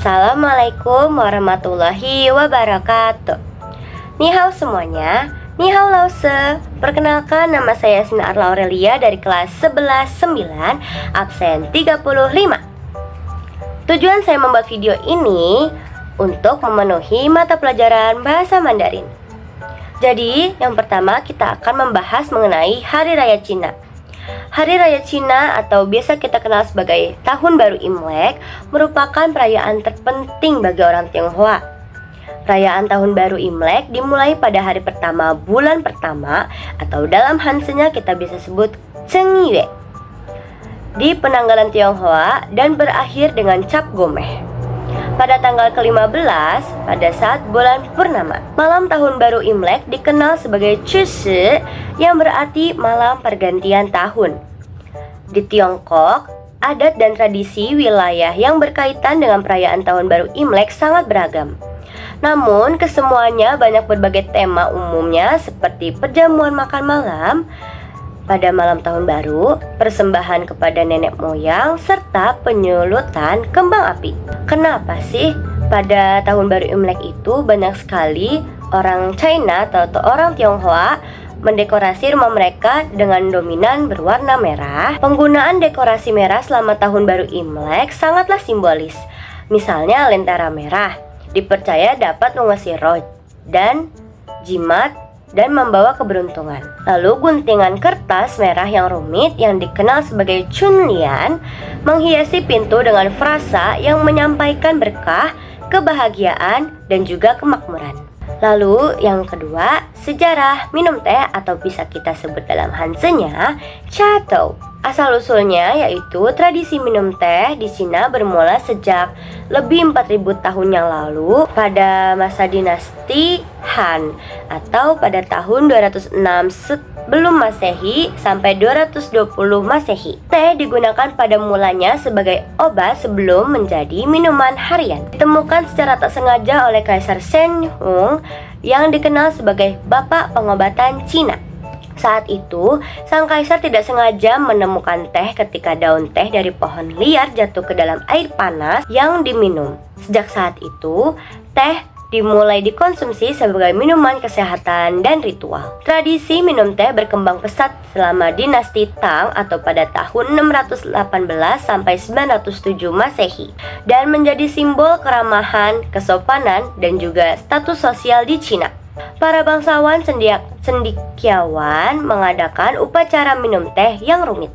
Assalamualaikum warahmatullahi wabarakatuh. Ni hao semuanya, ni hao lause. Perkenalkan, nama saya Sina Arla Aurelia dari kelas 11-9, absen 35. Tujuan saya membuat video ini untuk memenuhi mata pelajaran bahasa Mandarin. Jadi, yang pertama kita akan membahas mengenai Hari Raya Cina. Hari Raya Cina atau biasa kita kenal sebagai Tahun Baru Imlek merupakan perayaan terpenting bagi orang Tionghoa. Perayaan Tahun Baru Imlek dimulai pada hari pertama bulan pertama atau dalam Hansenya kita bisa sebut Chengyue di penanggalan Tionghoa dan berakhir dengan Cap Gomeh pada tanggal ke-15 pada saat bulan purnama. Malam Tahun Baru Imlek dikenal sebagai Chushi yang berarti malam pergantian tahun. Di Tiongkok, adat dan tradisi wilayah yang berkaitan dengan perayaan Tahun Baru Imlek sangat beragam. Namun, kesemuanya banyak berbagai tema umumnya seperti perjamuan makan malam pada malam tahun baru, persembahan kepada nenek moyang, serta penyulutan kembang api. Kenapa sih pada tahun baru Imlek itu banyak sekali orang China atau orang Tionghoa mendekorasi rumah mereka dengan dominan berwarna merah? Penggunaan dekorasi merah selama tahun baru Imlek sangatlah simbolis. Misalnya lentera merah dipercaya dapat mengusir roh dan jimat dan membawa keberuntungan. Lalu guntingan kertas merah yang rumit yang dikenal sebagai cunlian menghiasi pintu dengan frasa yang menyampaikan berkah, kebahagiaan, dan juga kemakmuran. Lalu yang kedua, sejarah minum teh atau bisa kita sebut dalam Hansenya Chatou. Asal-usulnya yaitu tradisi minum teh di Cina bermula sejak lebih 4000 tahun yang lalu pada masa dinasti Han atau pada tahun 206 sebelum Masehi sampai 220 Masehi. Teh digunakan pada mulanya sebagai obat sebelum menjadi minuman harian. Ditemukan secara tak sengaja oleh Kaisar Shen Hong yang dikenal sebagai Bapak Pengobatan Cina. Saat itu, sang kaisar tidak sengaja menemukan teh ketika daun teh dari pohon liar jatuh ke dalam air panas yang diminum. Sejak saat itu, teh dimulai dikonsumsi sebagai minuman kesehatan dan ritual. Tradisi minum teh berkembang pesat selama dinasti Tang atau pada tahun 618 sampai 907 Masehi dan menjadi simbol keramahan, kesopanan, dan juga status sosial di Cina. Para bangsawan cendekiawan mengadakan upacara minum teh yang rumit.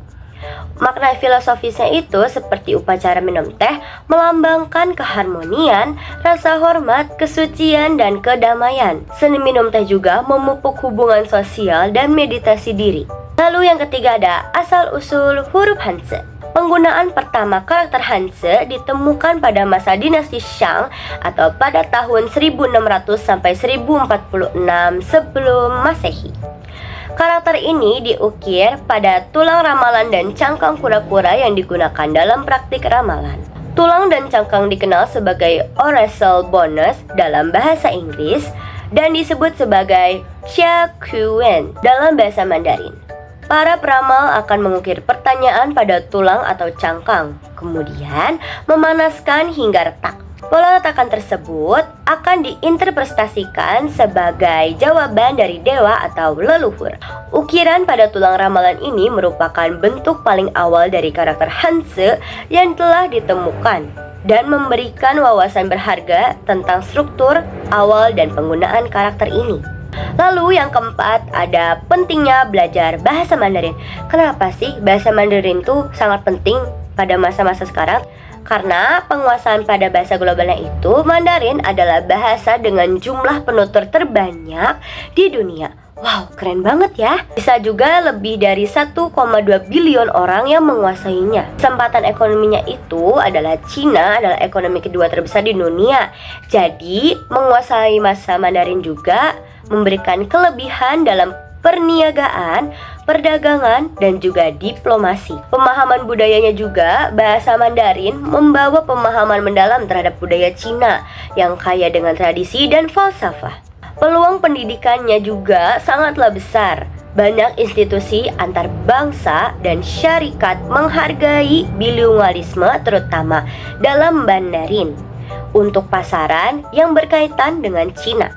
Makna filosofisnya itu seperti upacara minum teh melambangkan keharmonian, rasa hormat, kesucian, dan kedamaian. Seni minum teh juga memupuk hubungan sosial dan meditasi diri. Lalu yang ketiga ada asal-usul huruf Hanzi. Penggunaan pertama karakter Hanzi ditemukan pada masa dinasti Shang atau pada tahun 1600 sampai 1046 sebelum Masehi. Karakter ini diukir pada tulang ramalan dan cangkang kura-kura yang digunakan dalam praktik ramalan. Tulang dan cangkang dikenal sebagai oracle bonus dalam bahasa Inggris dan disebut sebagai Xia Kuwen dalam bahasa Mandarin. Para peramal akan mengukir pertanyaan pada tulang atau cangkang, kemudian memanaskan hingga retak. Pola retakan tersebut akan diinterpretasikan sebagai jawaban dari dewa atau leluhur. Ukiran pada tulang ramalan ini merupakan bentuk paling awal dari karakter Hanzi yang telah ditemukan dan memberikan wawasan berharga tentang struktur awal dan penggunaan karakter ini. Lalu yang keempat ada pentingnya belajar bahasa Mandarin. Kenapa sih bahasa Mandarin itu sangat penting pada masa-masa sekarang? Karena penguasaan pada bahasa globalnya itu, Mandarin adalah bahasa dengan jumlah penutur terbanyak di dunia. Wow, keren banget ya. Bisa juga lebih dari 1,2 bilion orang yang menguasainya. Kesempatan ekonominya itu adalah Cina adalah ekonomi kedua terbesar di dunia. Jadi, menguasai bahasa Mandarin juga memberikan kelebihan dalam perniagaan, perdagangan, dan juga diplomasi. Pemahaman budayanya juga, bahasa Mandarin membawa pemahaman mendalam terhadap budaya Cina yang kaya dengan tradisi dan falsafah. Peluang pendidikannya juga sangatlah besar. Banyak institusi antar bangsa dan syarikat menghargai bilingualisme terutama dalam Mandarin. untuk pasaran yang berkaitan dengan Cina.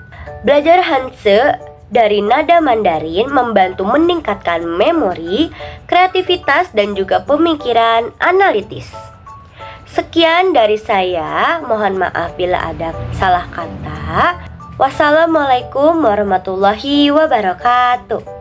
Belajar Hanse dari nada Mandarin membantu meningkatkan memori, kreativitas, dan juga pemikiran analitis. Sekian dari saya, mohon maaf bila ada salah kata. Wassalamualaikum warahmatullahi wabarakatuh.